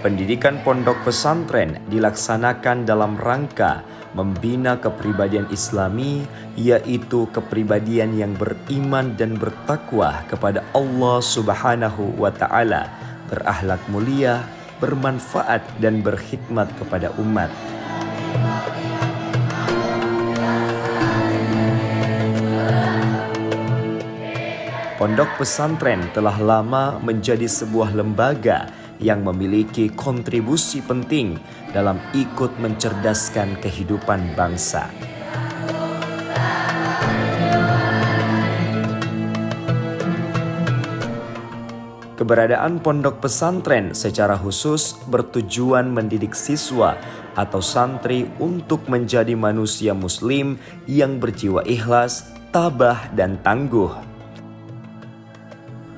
Pendidikan pondok pesantren dilaksanakan dalam rangka membina kepribadian Islami, yaitu kepribadian yang beriman dan bertakwa kepada Allah Subhanahu wa Ta'ala, berakhlak mulia, bermanfaat, dan berkhidmat kepada umat. Pondok pesantren telah lama menjadi sebuah lembaga yang memiliki kontribusi penting dalam ikut mencerdaskan kehidupan bangsa. Keberadaan pondok pesantren secara khusus bertujuan mendidik siswa atau santri untuk menjadi manusia muslim yang berjiwa ikhlas, tabah, dan tangguh.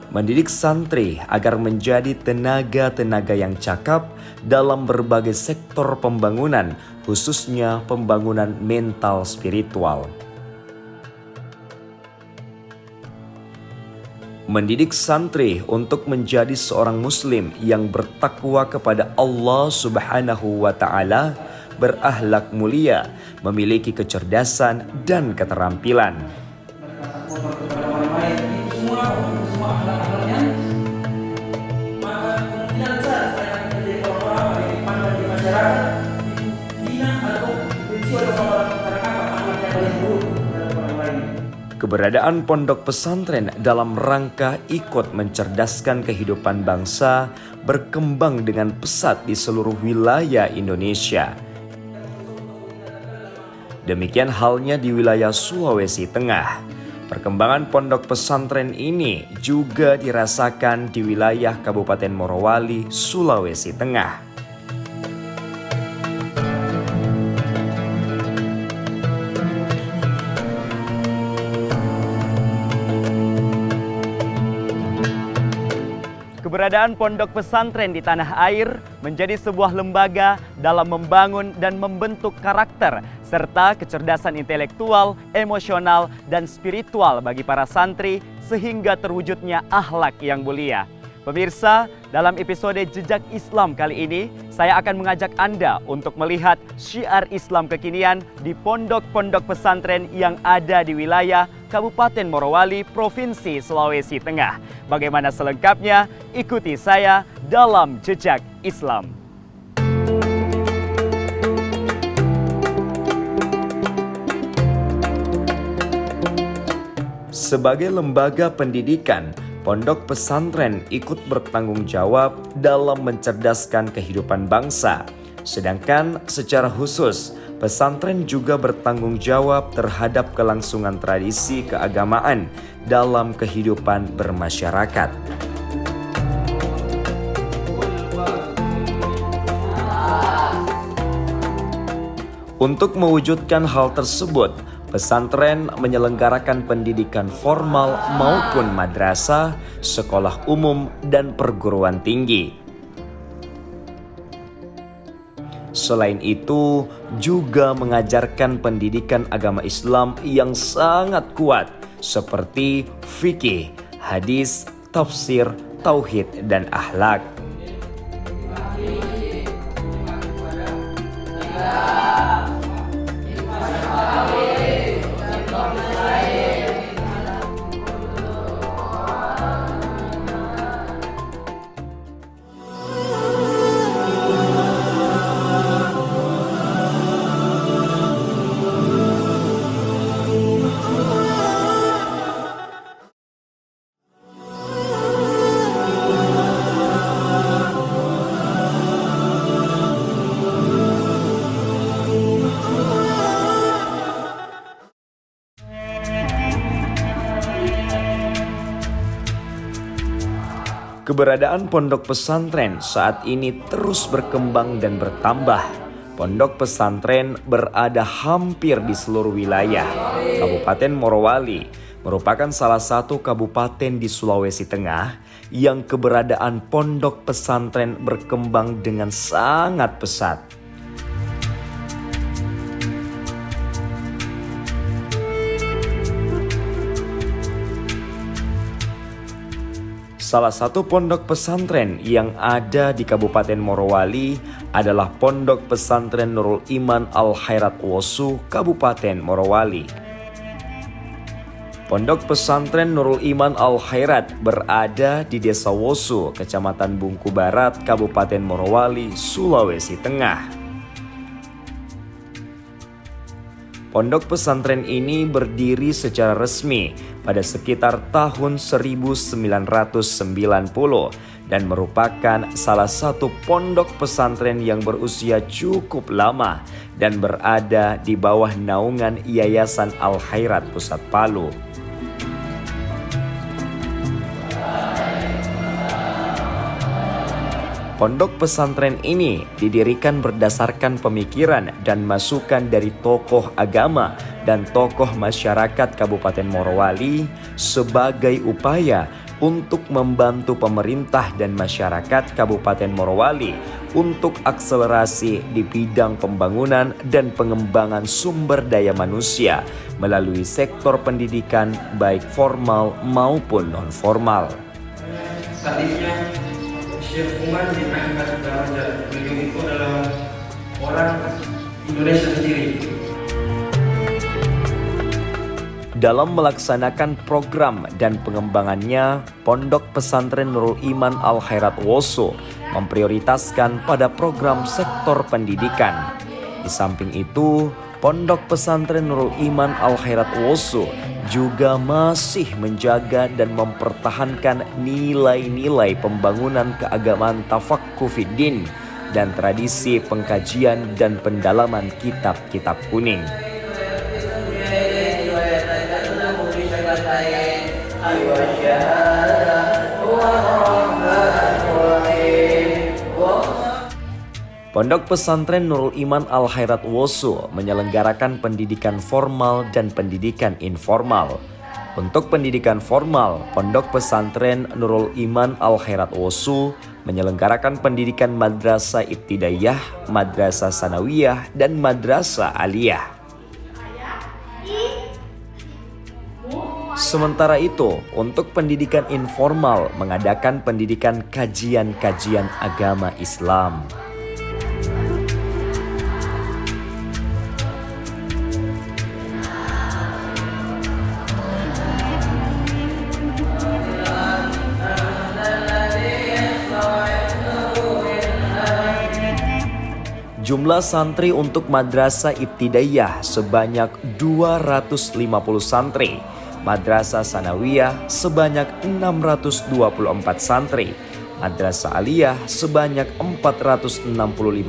Mendidik santri agar menjadi tenaga-tenaga yang cakap dalam berbagai sektor pembangunan, khususnya pembangunan mental spiritual. Mendidik santri untuk menjadi seorang muslim yang bertakwa kepada Allah Subhanahu wa Ta'ala, berakhlak mulia, memiliki kecerdasan dan keterampilan. Keberadaan pondok pesantren dalam rangka ikut mencerdaskan kehidupan bangsa berkembang dengan pesat di seluruh wilayah Indonesia. Demikian halnya di wilayah Sulawesi Tengah. Perkembangan pondok pesantren ini juga dirasakan di wilayah Kabupaten Morowali, Sulawesi Tengah. Keberadaan pondok pesantren di tanah air menjadi sebuah lembaga dalam membangun dan membentuk karakter serta kecerdasan intelektual, emosional, dan spiritual bagi para santri sehingga terwujudnya akhlak yang mulia. Pemirsa, dalam episode Jejak Islam kali ini, saya akan mengajak Anda untuk melihat syiar Islam kekinian di pondok-pondok pesantren yang ada di wilayah Kabupaten Morowali, Provinsi Sulawesi Tengah. Bagaimana selengkapnya? Ikuti saya dalam Jejak Islam. Sebagai lembaga pendidikan, pondok pesantren ikut bertanggung jawab dalam mencerdaskan kehidupan bangsa. Sedangkan secara khusus, pesantren juga bertanggung jawab terhadap kelangsungan tradisi keagamaan dalam kehidupan bermasyarakat. Untuk mewujudkan hal tersebut, pesantren menyelenggarakan pendidikan formal maupun madrasah, sekolah umum, dan perguruan tinggi. Selain itu, juga mengajarkan pendidikan agama Islam yang sangat kuat seperti fikih, hadis, tafsir, tauhid, dan akhlak. Keberadaan pondok pesantren saat ini terus berkembang dan bertambah. Pondok pesantren berada hampir di seluruh wilayah. Kabupaten Morowali merupakan salah satu kabupaten di Sulawesi Tengah yang keberadaan pondok pesantren berkembang dengan sangat pesat. Salah satu pondok pesantren yang ada di Kabupaten Morowali adalah Pondok Pesantren Nurul Iman Al Khairat Wosu, Kabupaten Morowali. Pondok Pesantren Nurul Iman Al Khairat berada di Desa Wosu, Kecamatan Bungku Barat, Kabupaten Morowali, Sulawesi Tengah. Pondok pesantren ini berdiri secara resmi pada sekitar tahun 1990 dan merupakan salah satu pondok pesantren yang berusia cukup lama dan berada di bawah naungan Yayasan Al Khairat Pusat Palu. Pondok pesantren ini didirikan berdasarkan pemikiran dan masukan dari tokoh agama dan tokoh masyarakat Kabupaten Morowali sebagai upaya untuk membantu pemerintah dan masyarakat Kabupaten Morowali untuk akselerasi di bidang pembangunan dan pengembangan sumber daya manusia melalui sektor pendidikan baik formal maupun non-formal. Selanjutnya, Syekh Umar bin Ahmad Daraja, beliau itu adalah orang Indonesia sendiri. Dalam melaksanakan program dan pengembangannya, Pondok Pesantren Nurul Iman Al Khairat Wosu memprioritaskan pada program sektor pendidikan. Di samping itu, Pondok Pesantren Nurul Iman Al Khairat Wosu juga masih menjaga dan mempertahankan nilai-nilai pembangunan keagamaan tafaqquh fiddin dan tradisi pengkajian dan pendalaman kitab-kitab kuning. Pondok Pesantren Nurul Iman Al Khairat Wosu menyelenggarakan pendidikan formal dan pendidikan informal. Untuk pendidikan formal, Pondok Pesantren Nurul Iman Al Khairat Wosu menyelenggarakan pendidikan madrasah ibtidaiyah, madrasah sanawiyah, dan madrasah aliyah. Sementara itu, untuk pendidikan informal mengadakan pendidikan kajian-kajian agama Islam. Jumlah santri untuk madrasah ibtidaiyah sebanyak 250 santri, madrasah sanawiyah sebanyak 624 santri, madrasah aliyah sebanyak 465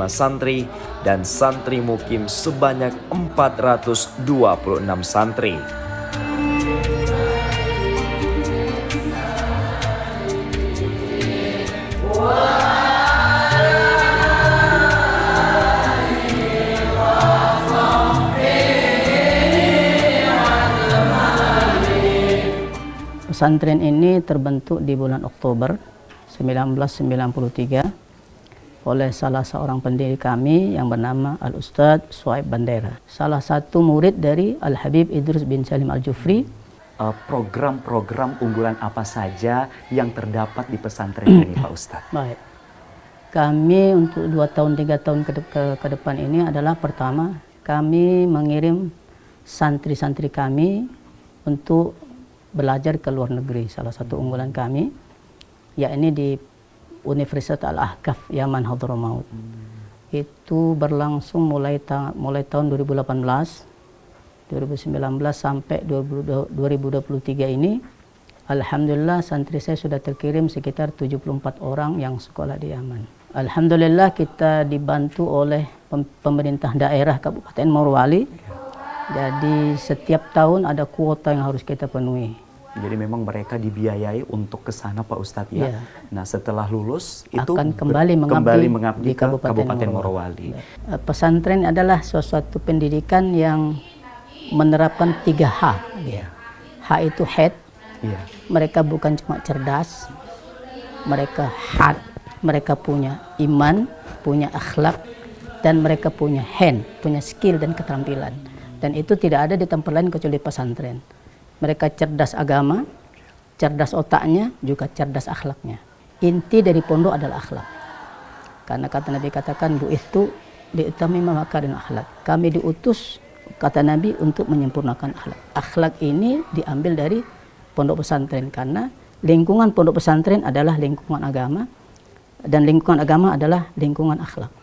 santri, dan santri mukim sebanyak 426 santri. Pesantren ini terbentuk di bulan Oktober 1993 oleh salah seorang pendiri kami yang bernama Al-Ustadz Suhaib Bandera. Salah satu murid dari Al-Habib Idrus bin Salim Al-Jufri. Program-program unggulan apa saja yang terdapat di pesantren ini, Pak Ustadz? Baik. Kami untuk 2 tahun 3 tahun ke depan ini adalah pertama, kami mengirim santri-santri kami untuk belajar ke luar negeri. Salah satu unggulan kami yakni di Universitas Al-Ahqaf Yaman Hadramaut. Itu berlangsung mulai tahun 2018, 2019 sampai 2023 ini. Alhamdulillah santri saya sudah terkirim sekitar 74 orang yang sekolah di Yaman. Alhamdulillah kita dibantu oleh pemerintah daerah Kabupaten Morowali. Jadi setiap tahun ada kuota yang harus kita penuhi. Jadi memang mereka dibiayai untuk ke sana, Pak Ustadz ya. Ya. Nah setelah lulus itu akan kembali mengabdi ke di Kabupaten Morowali. Pesantren adalah suatu pendidikan yang menerapkan 3H. Ya. H itu head. Ya. Mereka bukan cuma cerdas, mereka heart, mereka punya iman, punya akhlak, dan mereka punya hand, punya skill dan keterampilan. Dan itu tidak ada di tempat lain kecuali pesantren. Mereka cerdas agama, cerdas otaknya, juga cerdas akhlaknya. Inti dari pondok adalah akhlak. Karena kata Nabi katakan, bu'ithu li'utammima makarim akhlak. Kami diutus, kata Nabi, untuk menyempurnakan akhlak. Akhlak ini diambil dari pondok pesantren karena lingkungan pondok pesantren adalah lingkungan agama dan lingkungan agama adalah lingkungan akhlak.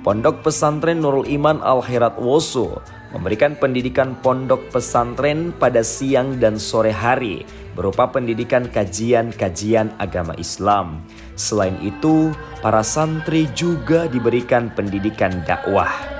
Pondok Pesantren Nurul Iman Al-Khairat Woso memberikan pendidikan pondok pesantren pada siang dan sore hari berupa pendidikan kajian-kajian agama Islam. Selain itu, para santri juga diberikan pendidikan dakwah.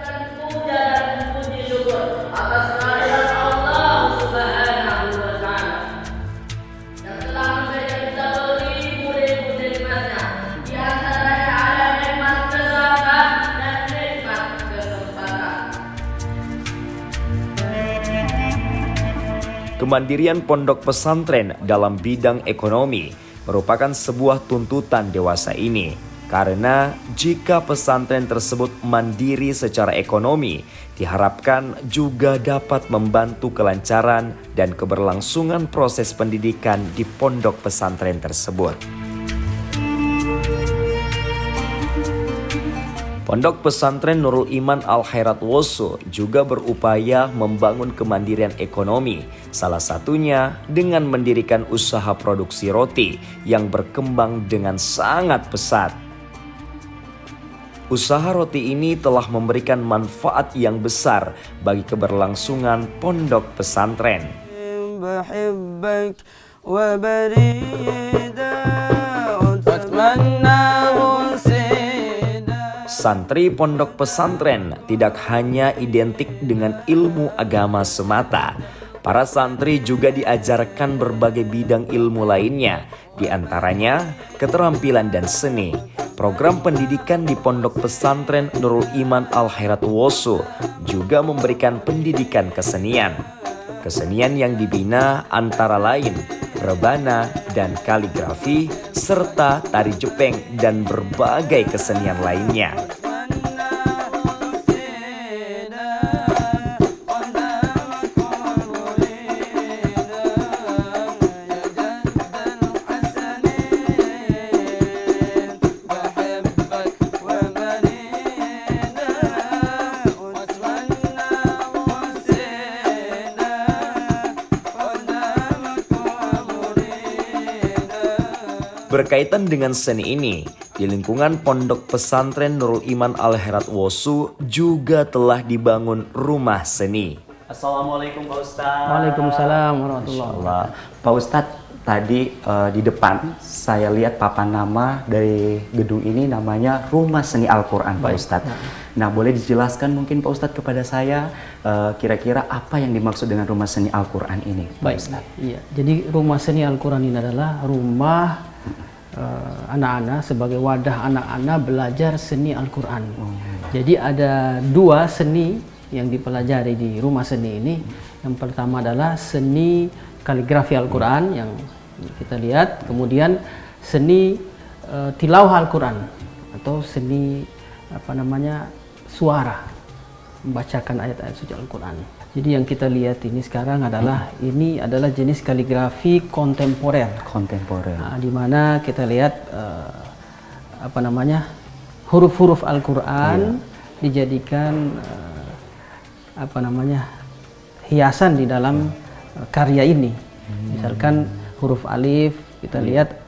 Kemandirian pondok pesantren dalam bidang ekonomi merupakan sebuah tuntutan dewasa ini. Karena jika pesantren tersebut mandiri secara ekonomi, diharapkan juga dapat membantu kelancaran dan keberlangsungan proses pendidikan di pondok pesantren tersebut. Pondok Pesantren Nurul Iman Al-Khairat Woso juga berupaya membangun kemandirian ekonomi, salah satunya dengan mendirikan usaha produksi roti yang berkembang dengan sangat pesat. Usaha roti ini telah memberikan manfaat yang besar bagi keberlangsungan pondok pesantren. Santri pondok pesantren tidak hanya identik dengan ilmu agama semata. Para santri juga diajarkan berbagai bidang ilmu lainnya, di antaranya keterampilan dan seni. Program pendidikan di pondok pesantren Nurul Iman Al-Khairat Woso juga memberikan pendidikan kesenian. Kesenian yang dibina antara lain rebana dan kaligrafi, serta tari jepeng dan berbagai kesenian lainnya. Berkaitan dengan seni ini, di lingkungan pondok pesantren Nurul Iman Al-Khairat Woso juga telah dibangun rumah seni. Assalamualaikum Pak Ustadz. Waalaikumsalam warahmatullahi wabarakatuh. Pak Ustadz, tadi di depan saya lihat papan nama dari gedung ini namanya Rumah Seni Al-Quran, Pak Ustadz. Nah, boleh dijelaskan mungkin Pak Ustadz kepada saya kira-kira apa yang dimaksud dengan Rumah Seni Al-Quran ini, Pak Ustadz? Iya, jadi Rumah Seni Al-Quran ini adalah rumah anak-anak sebagai wadah anak-anak belajar seni Al-Quran. Jadi ada dua seni yang dipelajari di rumah seni ini. Yang pertama adalah seni kaligrafi Al-Quran yang kita lihat, kemudian seni tilawah Al-Quran atau seni suara, membacakan ayat-ayat suci Al-Quran. Jadi yang kita lihat ini sekarang adalah ini adalah jenis kaligrafi kontemporer. Nah, di mana kita lihat huruf-huruf Al-Quran dijadikan hiasan di dalam karya ini. Misalkan huruf alif kita lihat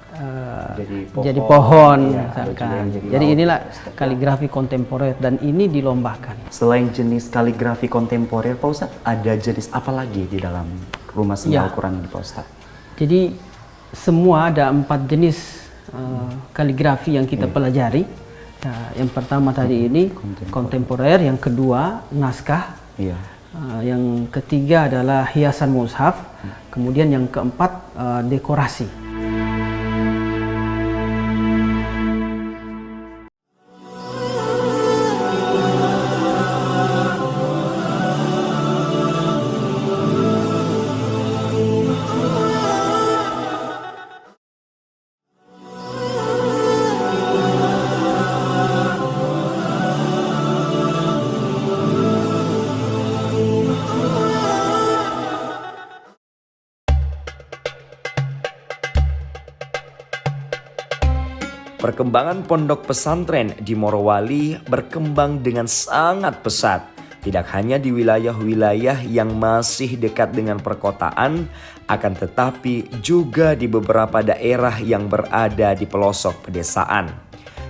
jadi pohon misalkan. Jadi inilah kaligrafi kontemporer dan ini dilombakan. Selain jenis kaligrafi kontemporer, Pak Ustadz, ada jenis apa lagi di dalam Rumah Seni Al-Quran ini, Pak Ustadz? Jadi semua ada 4 jenis kaligrafi yang kita pelajari. Yang pertama tadi ini kontemporer, yang kedua naskah, yang ketiga adalah hiasan mushaf, kemudian yang keempat dekorasi. Perkembangan pondok pesantren di Morowali berkembang dengan sangat pesat. Tidak hanya di wilayah-wilayah yang masih dekat dengan perkotaan, akan tetapi juga di beberapa daerah yang berada di pelosok pedesaan.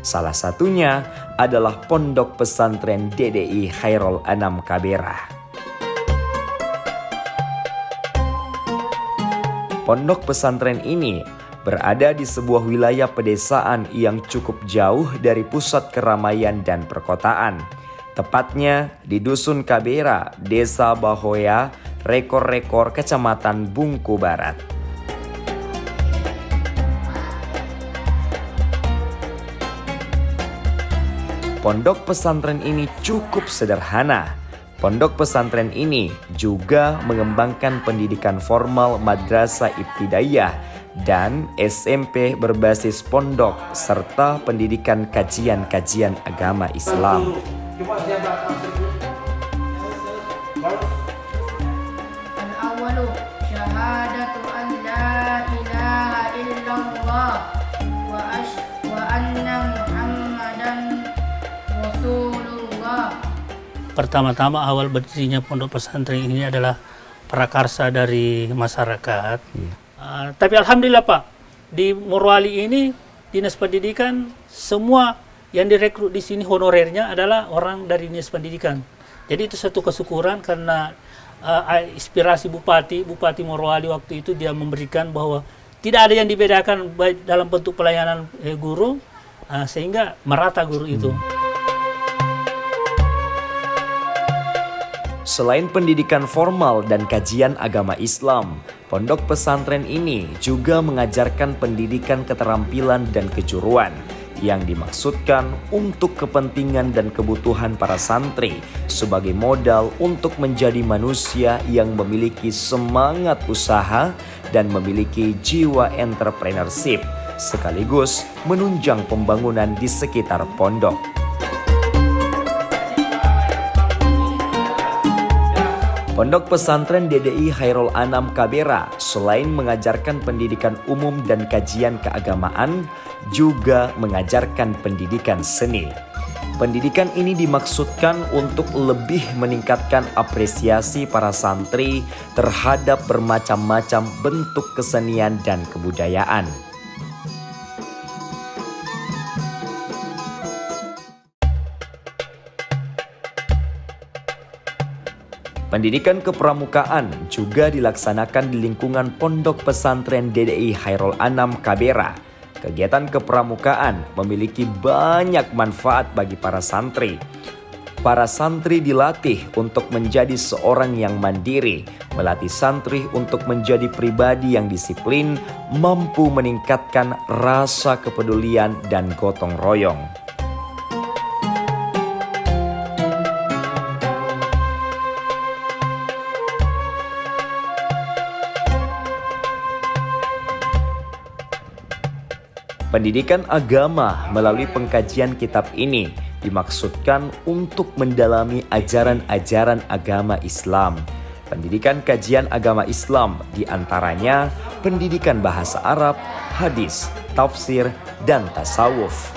Salah satunya adalah Pondok Pesantren DDI Khairul Anam Kabera. Pondok pesantren ini berada di sebuah wilayah pedesaan yang cukup jauh dari pusat keramaian dan perkotaan. Tepatnya di Dusun Kabera, Desa Bahoya, Rekor-Rekor, Kecamatan Bungku Barat. Pondok pesantren ini cukup sederhana. Pondok pesantren ini juga mengembangkan pendidikan formal madrasah ibtidaiyah dan SMP berbasis pondok serta pendidikan kajian-kajian agama Islam. Al-awwalu syahadatu an la ilaha illallah wa anna Muhammadan Rasulullah. Pertama-tama awal berdirinya pondok pesantren ini adalah prakarsa dari masyarakat. Tapi alhamdulillah Pak, di Morowali ini Dinas Pendidikan semua yang direkrut di sini honorernya adalah orang dari Dinas Pendidikan. Jadi itu satu kesyukuran karena inspirasi Bupati Morowali waktu itu dia memberikan bahwa tidak ada yang dibedakan baik dalam bentuk pelayanan guru sehingga merata guru itu. Selain pendidikan formal dan kajian agama Islam, pondok pesantren ini juga mengajarkan pendidikan keterampilan dan kejuruan yang dimaksudkan untuk kepentingan dan kebutuhan para santri sebagai modal untuk menjadi manusia yang memiliki semangat usaha dan memiliki jiwa entrepreneurship, sekaligus menunjang pembangunan di sekitar pondok. Pondok Pesantren DDI Khairul Anam Kabera selain mengajarkan pendidikan umum dan kajian keagamaan, juga mengajarkan pendidikan seni. Pendidikan ini dimaksudkan untuk lebih meningkatkan apresiasi para santri terhadap bermacam-macam bentuk kesenian dan kebudayaan. Pendidikan kepramukaan juga dilaksanakan di lingkungan Pondok Pesantren DDI Khairul Anam Kabera. Kegiatan kepramukaan memiliki banyak manfaat bagi para santri. Para santri dilatih untuk menjadi seorang yang mandiri, melatih santri untuk menjadi pribadi yang disiplin, mampu meningkatkan rasa kepedulian dan gotong royong. Pendidikan agama melalui pengkajian kitab ini dimaksudkan untuk mendalami ajaran-ajaran agama Islam. Pendidikan kajian agama Islam diantaranya pendidikan bahasa Arab, hadis, tafsir, dan tasawuf.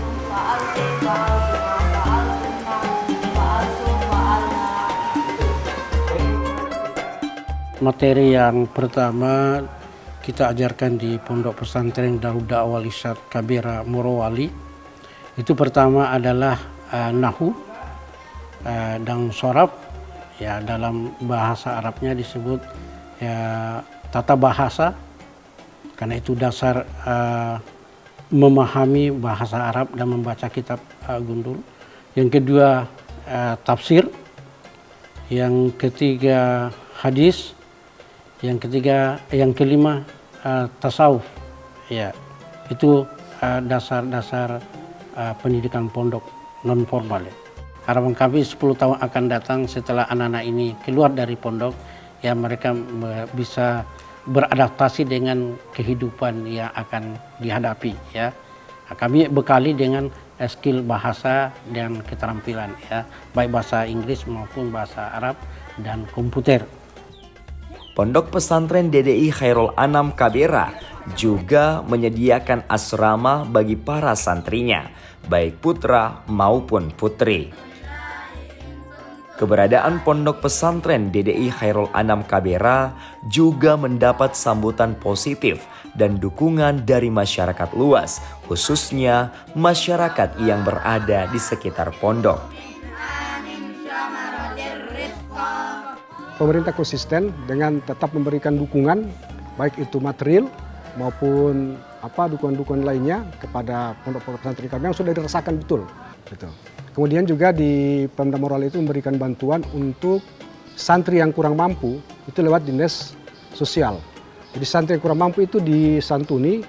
Materi yang pertama kita ajarkan di Pondok Pesantren Daruda Awal Irsyad Kabera Morowali. Itu pertama adalah nahu dan sorab, ya dalam bahasa Arabnya disebut ya tata bahasa, karena itu dasar memahami bahasa Arab dan membaca kitab gundul. Yang kedua tafsir. Yang ketiga hadis. Yang kelima tasawuf. Ya, itu dasar-dasar pendidikan pondok non formal. Harapan kami 10 tahun akan datang setelah anak-anak ini keluar dari pondok, ya mereka bisa beradaptasi dengan kehidupan yang akan dihadapi, ya. Kami bekali dengan skill bahasa dan keterampilan, ya, baik bahasa Inggris maupun bahasa Arab dan komputer. Pondok Pesantren DDI Khairul Anam Kabera juga menyediakan asrama bagi para santrinya, baik putra maupun putri. Keberadaan Pondok Pesantren DDI Khairul Anam Kabera juga mendapat sambutan positif dan dukungan dari masyarakat luas, khususnya masyarakat yang berada di sekitar pondok. Pemerintah konsisten dengan tetap memberikan dukungan, baik itu material maupun dukungan-dukungan lainnya kepada pondok-pondok pesantren kami yang sudah dirasakan betul. Kemudian juga di Pemda Morowali itu memberikan bantuan untuk santri yang kurang mampu itu lewat dinas sosial. Jadi santri yang kurang mampu itu disantuni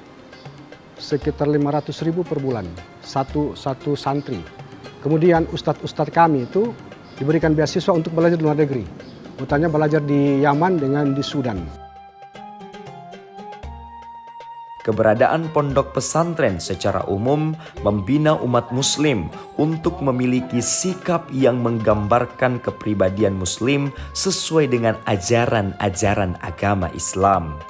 sekitar 500.000 per bulan satu santri. Kemudian ustadz kami itu diberikan beasiswa untuk belajar di luar negeri. Utamanya belajar di Yaman dengan di Sudan. Keberadaan pondok pesantren secara umum membina umat muslim untuk memiliki sikap yang menggambarkan kepribadian muslim sesuai dengan ajaran-ajaran agama Islam.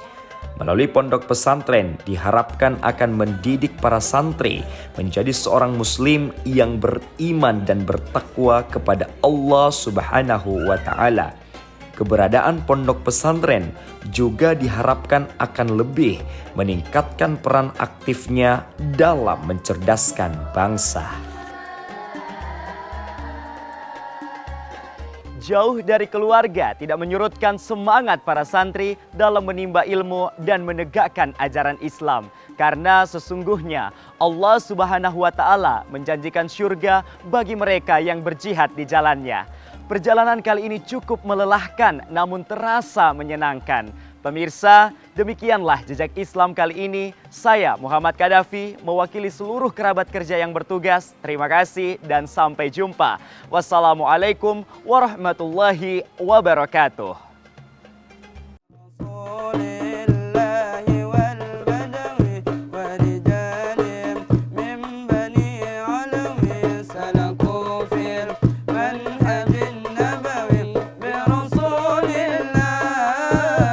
Melalui pondok pesantren diharapkan akan mendidik para santri menjadi seorang muslim yang beriman dan bertakwa kepada Allah Subhanahu wa Ta'ala. Keberadaan pondok pesantren juga diharapkan akan lebih meningkatkan peran aktifnya dalam mencerdaskan bangsa. Jauh dari keluarga tidak menyurutkan semangat para santri dalam menimba ilmu dan menegakkan ajaran Islam. Karena sesungguhnya Allah Subhanahu wa Ta'ala menjanjikan syurga bagi mereka yang berjihad di jalannya. Perjalanan kali ini cukup melelahkan namun terasa menyenangkan. Pemirsa, demikianlah jejak Islam kali ini. Saya Muhammad Kadafi mewakili seluruh kerabat kerja yang bertugas. Terima kasih dan sampai jumpa. Wassalamualaikum warahmatullahi wabarakatuh. منهج النبوي برسول الله